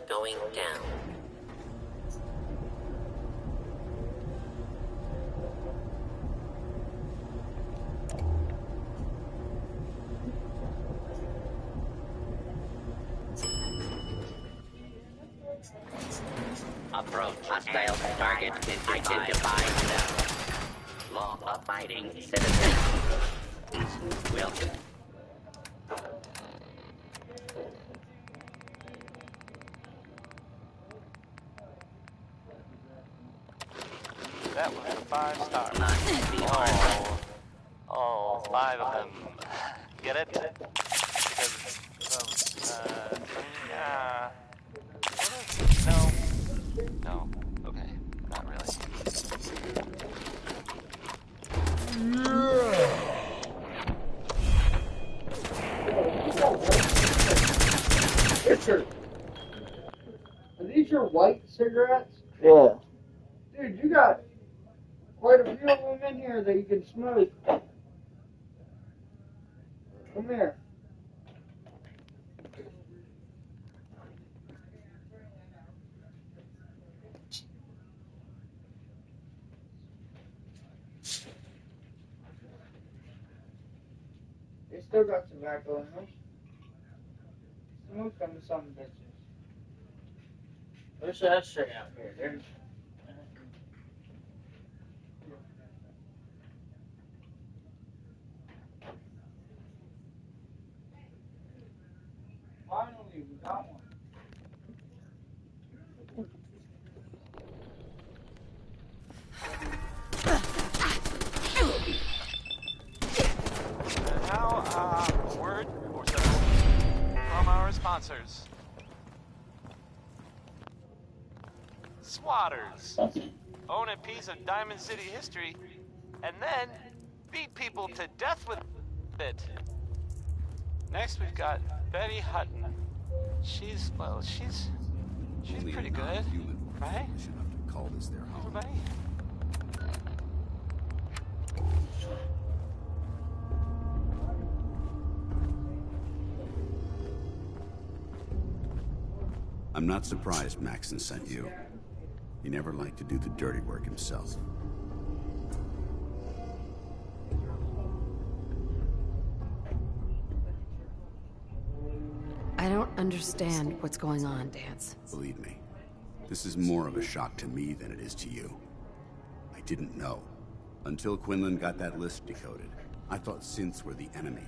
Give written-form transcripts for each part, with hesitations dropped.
Going down. Approach. Hostile target identified. Law-abiding citizens. Welcome. That was a 5 star. Oh, 5 of them. Get it? Because no. Okay, not really. Richard, are these your white cigarettes? Yeah. Dude, you got quite a few of them in here that you can smoke. Come here. They still got tobacco in them. Smoke them, some bitches. Where's that shit out here, dude? Finally, we got one. And now, a word or so from our sponsors. Swatters. Own a piece of Diamond City history, and then beat people to death with it. Next, we've got Betty Hutton. She's pretty good, right? Should have to call this their home. Everybody? I'm not surprised Maxon sent you. He never liked to do the dirty work himself. I don't understand what's going on, Dance. Believe me, this is more of a shock to me than it is to you. I didn't know. Until Quinlan got that list decoded, I thought synths were the enemy.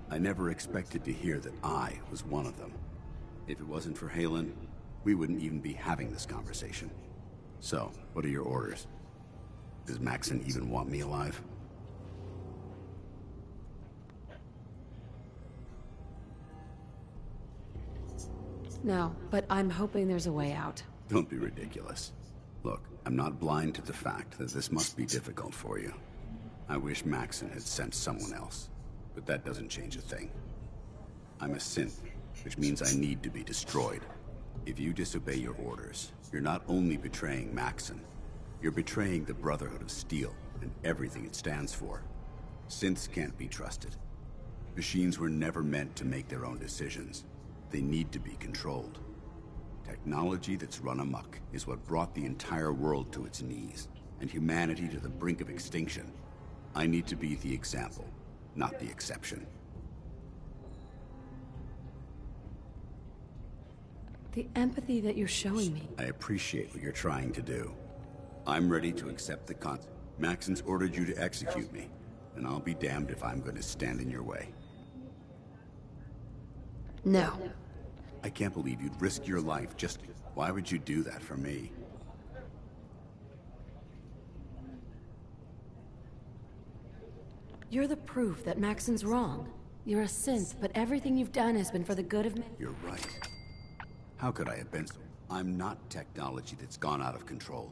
I never expected to hear that I was one of them. If it wasn't for Halen, we wouldn't even be having this conversation. So, what are your orders? Does Maxon even want me alive? No, but I'm hoping there's a way out. Don't be ridiculous. Look, I'm not blind to the fact that this must be difficult for you. I wish Maxon had sent someone else, but that doesn't change a thing. I'm a synth, which means I need to be destroyed. If you disobey your orders, you're not only betraying Maxon, you're betraying the Brotherhood of Steel and everything it stands for. Synths can't be trusted. Machines were never meant to make their own decisions. They need to be controlled. Technology that's run amok is what brought the entire world to its knees, and humanity to the brink of extinction. I need to be the example, not the exception. The empathy that you're showing me. I appreciate what you're trying to do. I'm ready to accept the Maxon's ordered you to execute me, and I'll be damned if I'm going to stand in your way. No. I can't believe you'd risk your life just... Why would you do that for me? You're the proof that Maxon's wrong. You're a synth, but everything you've done has been for the good of men. You're right. How could I have been so? I'm not technology that's gone out of control.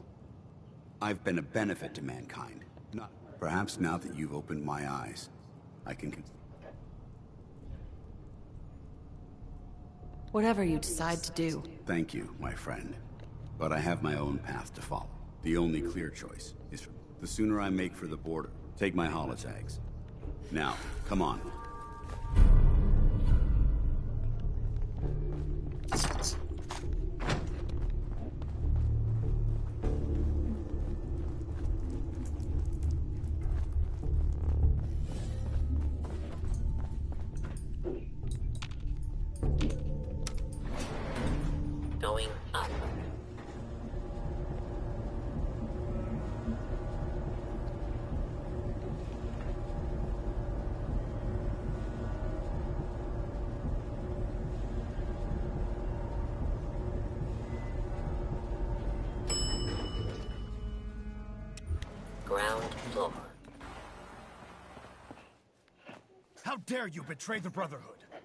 I've been a benefit to mankind. Not. Perhaps now that you've opened my eyes, I can. Whatever you decide to do. Thank you, my friend. But I have my own path to follow. The only clear choice is the sooner I make for the border. Take my holotags. Now, come on. Going up. Ground floor. How dare you betray the Brotherhood?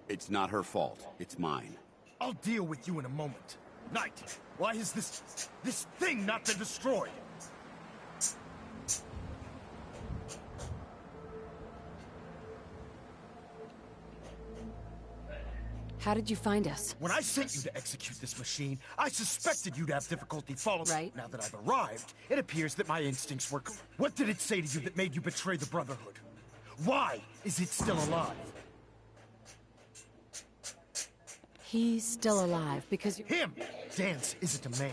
It's not her fault. It's mine. I'll deal with you in a moment. Knight, why has this thing not been destroyed? How did you find us? When I sent you to execute this machine, I suspected you'd have difficulty following. Right. Now that I've arrived, it appears that my instincts were correct. What did it say to you that made you betray the Brotherhood? Why is it still alive? He's still alive because you're... Him! Dance isn't a man.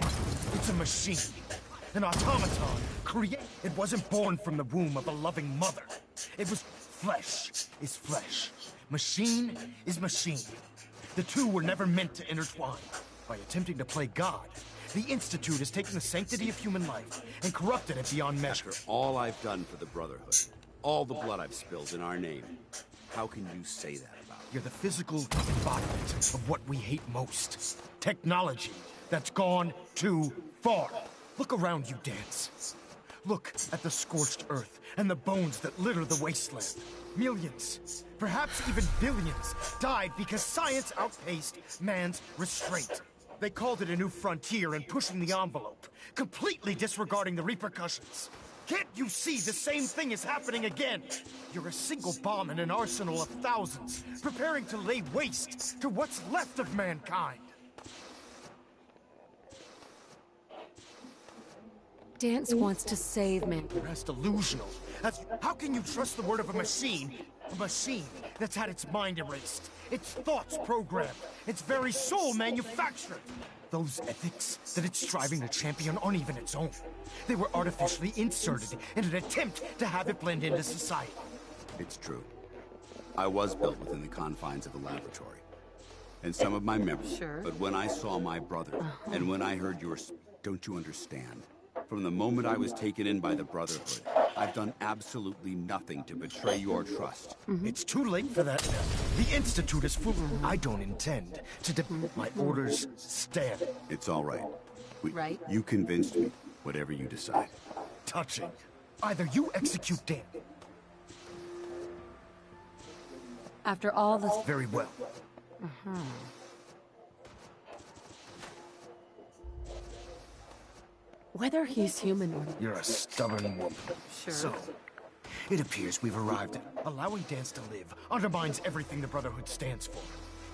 It's a machine. An automaton. It wasn't born from the womb of a loving mother. It was flesh is flesh. Machine is machine. The two were never meant to intertwine. By attempting to play God, the Institute has taken the sanctity of human life and corrupted it beyond measure. After all I've done for the Brotherhood, all the blood I've spilled in our name, how can you say that about me? You're the physical embodiment of what we hate most. Technology that's gone too far. Look around you, Dance. Look at the scorched earth and the bones that litter the wasteland. Millions, perhaps even billions, died because science outpaced man's restraint. They called it a new frontier and pushing the envelope, completely disregarding the repercussions. Can't you see the same thing is happening again? You're a single bomb in an arsenal of thousands, preparing to lay waste to what's left of mankind. Dance wants to save man. That's delusional. How can you trust the word of a machine? A machine that's had its mind erased, its thoughts programmed, its very soul manufactured. Those ethics that it's striving to champion aren't even its own. They were artificially inserted in an attempt to have it blend into society. It's true. I was built within the confines of a laboratory. And some of my memories. Sure. But when I saw my brother, and when I heard yours, don't you understand? From the moment I was taken in by the Brotherhood, I've done absolutely nothing to betray your trust. It's too late for that now. The Institute is full. I don't intend to my orders stand. It's all right. Right. You convinced me, whatever you decide. Touching. Either you execute Dan. After all this... Very well. Whether he's human or not. You're a stubborn woman. Sure. So, it appears we've arrived. Allowing Dance to live undermines everything the Brotherhood stands for.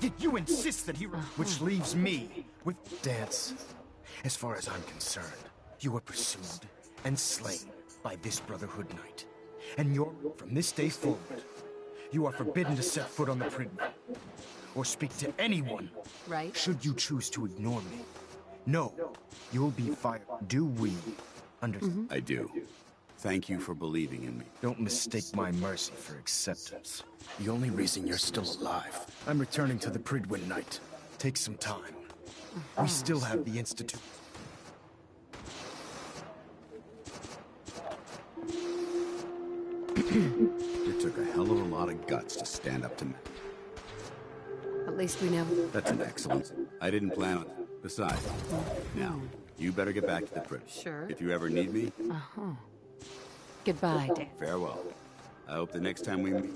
Yet you insist that he... Which leaves me with Dance. As far as I'm concerned, you were pursued and slain by this Brotherhood Knight. And from this day forward, you are forbidden to set foot on the Pridman. Or speak to anyone. Right. Should you choose to ignore me. No, you'll be fired. Do we understand? I do. Thank you for believing in me. Don't mistake my mercy for acceptance. The only reason you're still alive. I'm returning to the Pridwin Knight. Take some time. We still have the Institute. It took a hell of a lot of guts to stand up to me. At least we know. That's an excellence. I didn't plan on... Besides, now, you better get back to the prison. Sure. If you ever need me, Goodbye, Dan. farewell. I hope the next time we meet...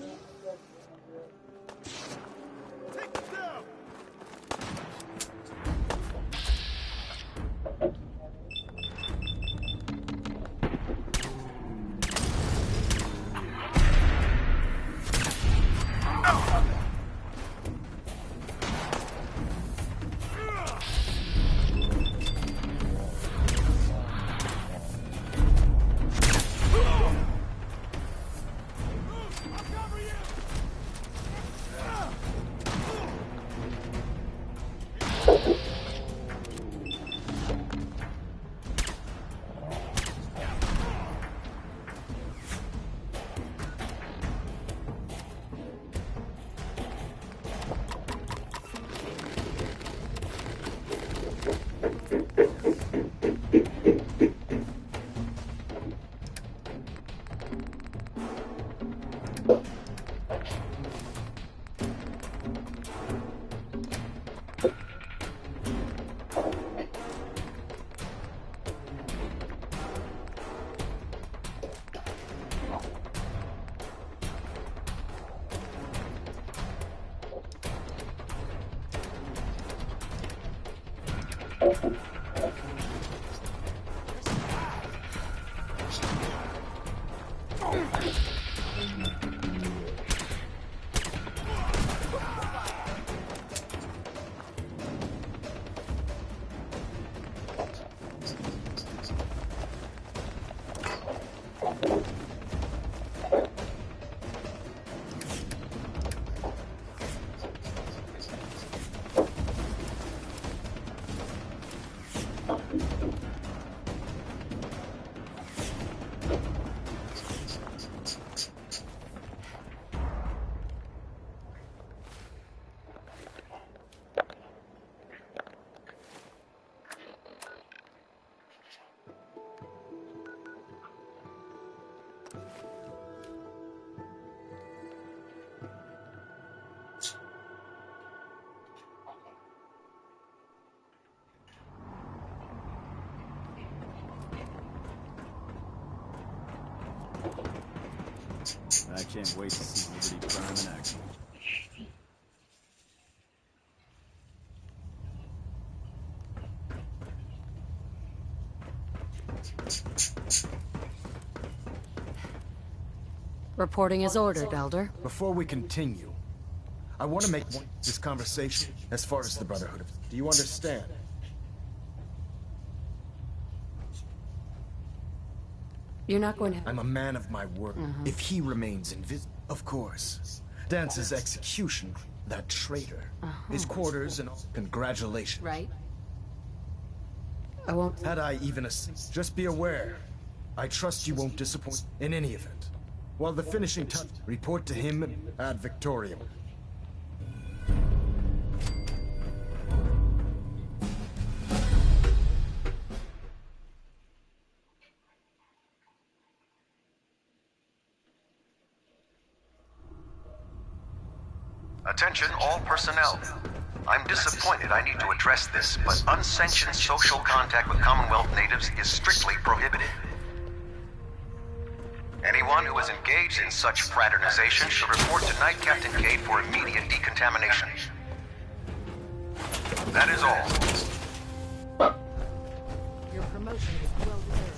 I can't wait to see Liberty Prime in action. Reporting as ordered, Elder. Before we continue, I want to make this conversation as far as the Brotherhood of... Do you understand? You're not going to... I'm a man of my word. If he remains invisible... Of course. Dance's execution, that traitor. His quarters and all... Congratulations. Right? I won't... Had I even a... Just be aware. I trust you won't disappoint in any event. While the finishing touch... Report to him ad Victoriam. Attention all personnel. I'm disappointed I need to address this, but unsanctioned social contact with Commonwealth natives is strictly prohibited. Anyone who is engaged in such fraternization should report to Knight Captain Cade for immediate decontamination. That is all. Your promotion is well deserved.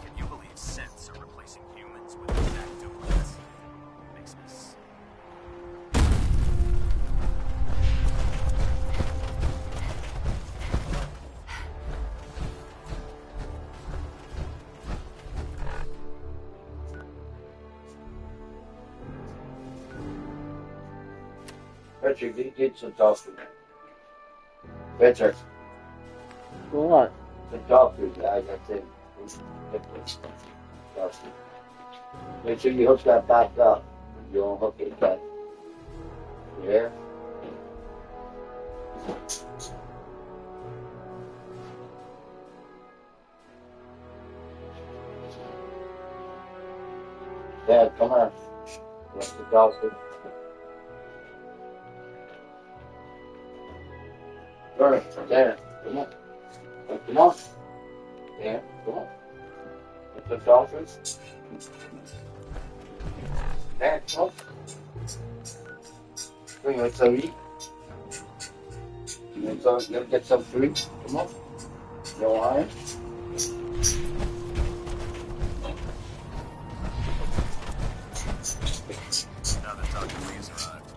Can you believe synths are replacing humans with exact duplicates? Makes me sick. Patrick, dit zo tasten. Patrick. What? The dog food, guys, that's it. Dog food. Make sure you hook that back up. You don't hook it back. You hear? Dad, come on. That's the dog food. Burn, Dad, come on. Come on. Dad, come on. That's the dog food. Dad, come on. Bring it some meat. You get some food. Come on. No iron. Now that Dr. Lee's arrived.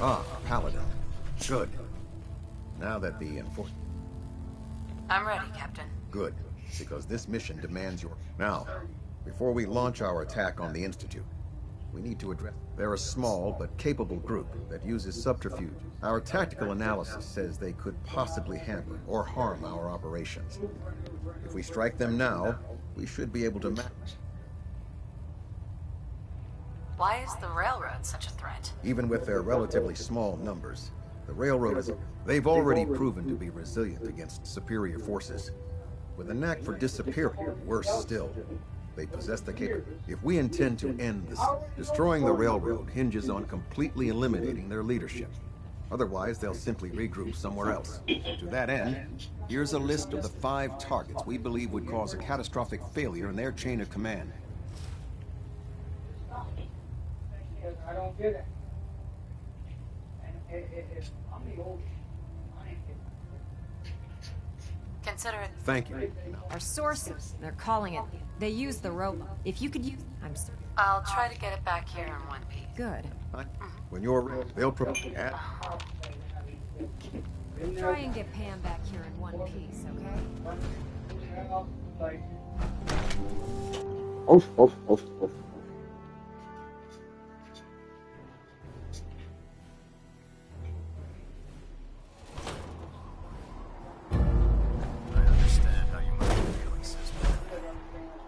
Ah, Paladin. Good. Now that the I'm ready, Captain. Good, because this mission demands your... Now, before we launch our attack on the Institute, we need to address... They're a small but capable group that uses subterfuge. Our tactical analysis says they could possibly hamper or harm our operations. If we strike them now, we should be able to match. Why is the railroad such a threat? Even with their relatively small numbers, the railroad is... They've already proven to be resilient against superior forces. With a knack for disappearing, worse still, they possess the capability. If we intend to end this, destroying the railroad hinges on completely eliminating their leadership. Otherwise, they'll simply regroup somewhere else. To that end, here's a list of the 5 targets we believe would cause a catastrophic failure in their chain of command. I don't get it. I'm the old. Consider it. Thank you. Our sources, they're calling it. They use the robot. If you could use... I'm sorry. I'll try to get it back here in one piece. Good. When you're ready, they'll Try and get Pam back here in one piece, okay? Oof, oof, oof, oof. I understand how you might be feeling, sister.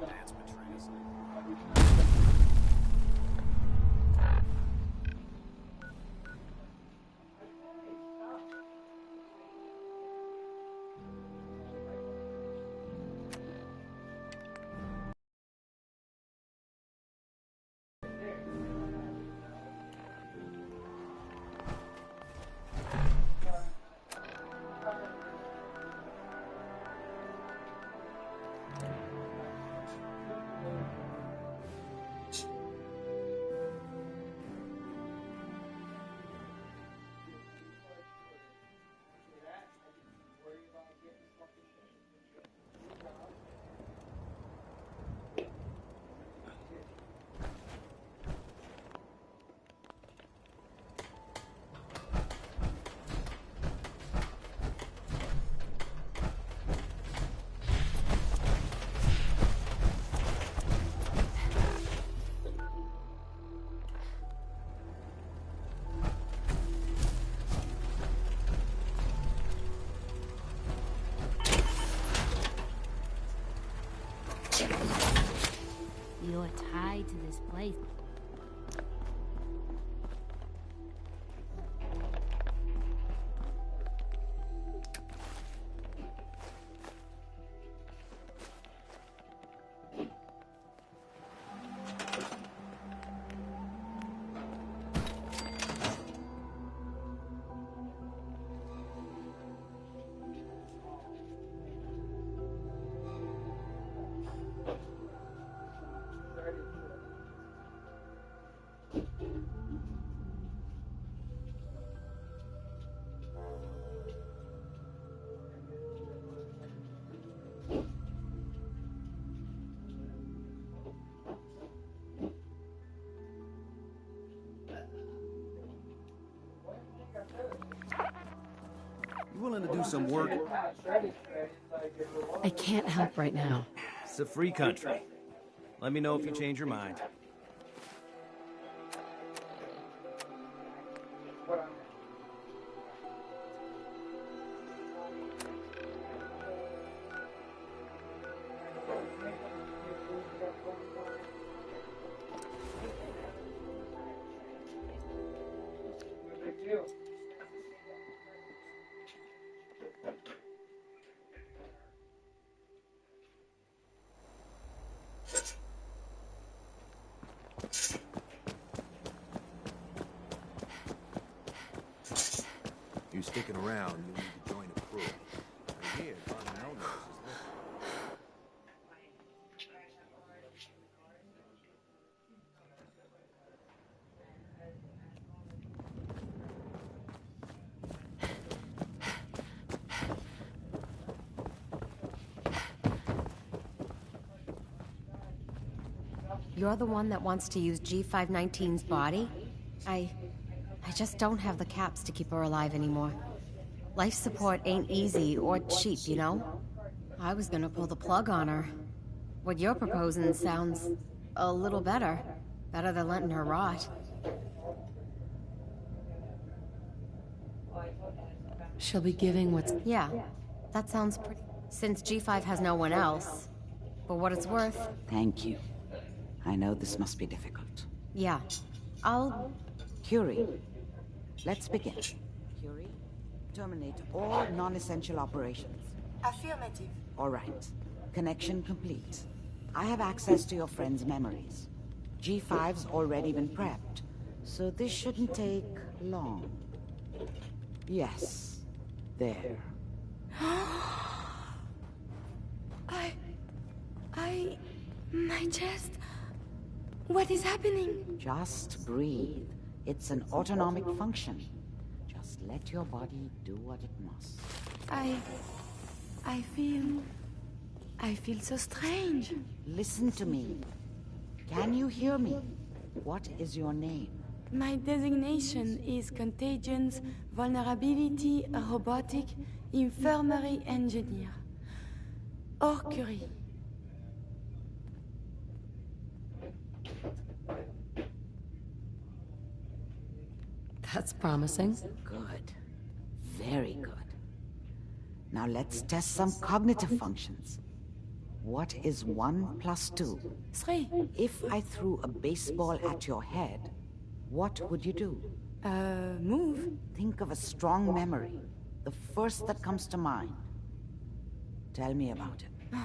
Dad's betrayed us. You're tied to this place. You willing to do some work? I can't help right now. It's a free country. Let me know if you change your mind. You sticking around, you'll need to join a crew. I hear Don Melnose is looking. You're the one that wants to use G519's body? I just don't have the caps to keep her alive anymore. Life support ain't easy or cheap, you know? I was gonna pull the plug on her. What you're proposing sounds a little better. Better than letting her rot. She'll be giving what's... Yeah, that sounds pretty... Since G5 has no one else. For what it's worth... Thank you. I know this must be difficult. Yeah, I'll... Curie, let's begin. Curie, terminate all non-essential operations. Affirmative. All right. Connection complete. I have access to your friend's memories. G5's already been prepped, so this shouldn't take long. Yes. There. My chest... What is happening? Just breathe. It's an autonomic function. Just let your body do what it must. I feel so strange. Listen to me. Can you hear me? What is your name? My designation is Contagions, Vulnerability, Robotic, Infirmary Engineer. Or Curie. That's promising. Good. Very good. Now let's test some cognitive functions. What is 1 plus 2? 3. If I threw a baseball at your head, what would you do? Move. Think of a strong memory. The first that comes to mind. Tell me about it.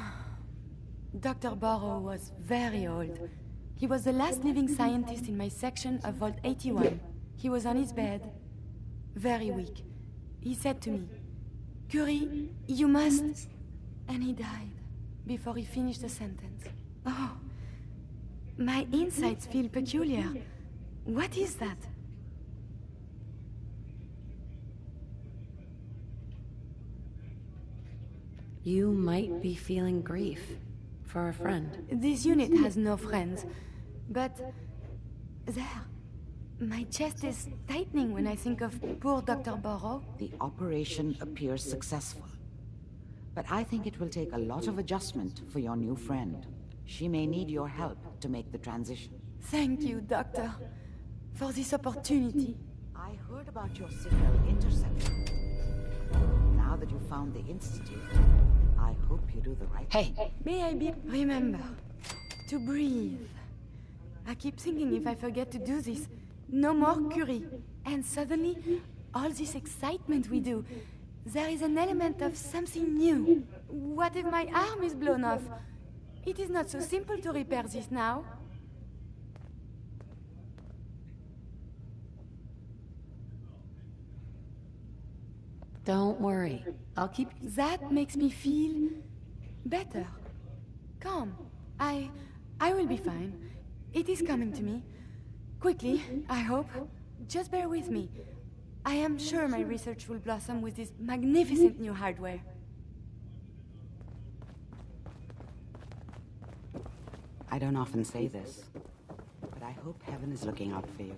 Dr. Barrow was very old. He was the last living scientist in my section of Vault 81. He was on his bed, very weak. He said to me, "Curie, you must..." And he died before he finished the sentence. Oh, my insights feel peculiar. What is that? You might be feeling grief for a friend. This unit has no friends, but there. My chest is tightening when I think of poor Dr. Barrow. The operation appears successful. But I think it will take a lot of adjustment for your new friend. She may need your help to make the transition. Thank you, Doctor, for this opportunity. I heard about your signal interceptor. Now that you found the Institute, I hope you do the right thing. May I be... Remember, to breathe. I keep thinking if I forget to do this, no more Curie. And suddenly, all this excitement we do, there is an element of something new. What if my arm is blown off? It is not so simple to repair this now. Don't worry. I'll keep... That makes me feel... better. Calm. I will be fine. It is coming to me. Quickly, I hope. Just bear with me. I am sure my research will blossom with this magnificent new hardware. I don't often say this, but I hope heaven is looking out for you.